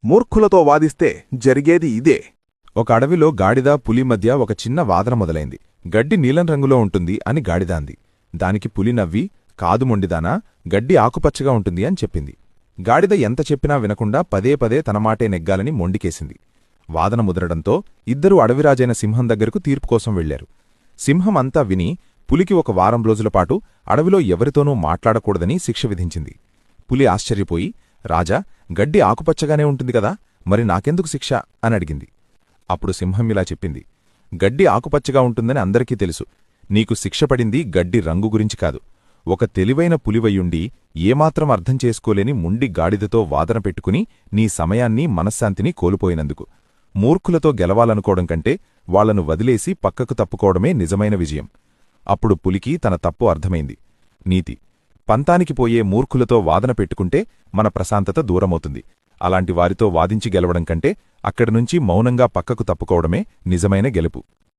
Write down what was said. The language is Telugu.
మూర్ఖులతో వాదిస్తే జరిగేది ఇదే. ఒక అడవిలో గాడిద పులి మధ్య ఒక చిన్న వాదన మొదలైంది. గడ్డి నీలం రంగులో ఉంటుంది అని గాడిద అంది. దానికి పులి నవ్వి, కాదు మొండిదానా, గడ్డి ఆకుపచ్చగా ఉంటుంది అని చెప్పింది. గాడిద ఎంత చెప్పినా వినకుండా పదే పదే తన మాటే నెగ్గాలని మొండికేసింది. వాదన ముదరడంతో ఇద్దరూ అడవిరాజైన సింహం దగ్గరకు తీర్పు కోసం వెళ్లారు. సింహం అంతా విని పులికి ఒక వారం రోజులపాటు అడవిలో ఎవరితోనూ మాట్లాడకూడదని శిక్ష విధించింది. పులి ఆశ్చర్యపోయి, రాజా, గడ్డి ఆకుపచ్చగానే ఉంటుంది కదా, మరి నాకెందుకు శిక్ష అని అడిగింది. అప్పుడు సింహం ఇలా చెప్పింది, గడ్డి ఆకుపచ్చగా ఉంటుందని అందరికీ తెలుసు. నీకు శిక్ష పడింది గడ్డి రంగు గురించి కాదు. ఒక తెలివైన పులివయ్యుండి ఏమాత్రం అర్థం చేసుకోలేని ముండి గాడిదతో వాదన పెట్టుకుని నీ సమయాన్ని మనశ్శాంతిని కోల్పోయినందుకు. మూర్ఖులతో గెలవాలనుకోవడం కంటే వాళ్లను వదిలేసి పక్కకు తప్పుకోవడమే నిజమైన విజయం. అప్పుడు పులికి తన తప్పు అర్థమైంది. నీతి: పంతానికి పోయే మూర్ఖులతో వాదన పెట్టుకుంటే మన ప్రశాంతత దూరమవుతుంది. అలాంటి వారితో వాదించి గెలవడం కంటే అక్కడినుంచి మౌనంగా పక్కకు తప్పుకోవడమే నిజమైన గెలుపు.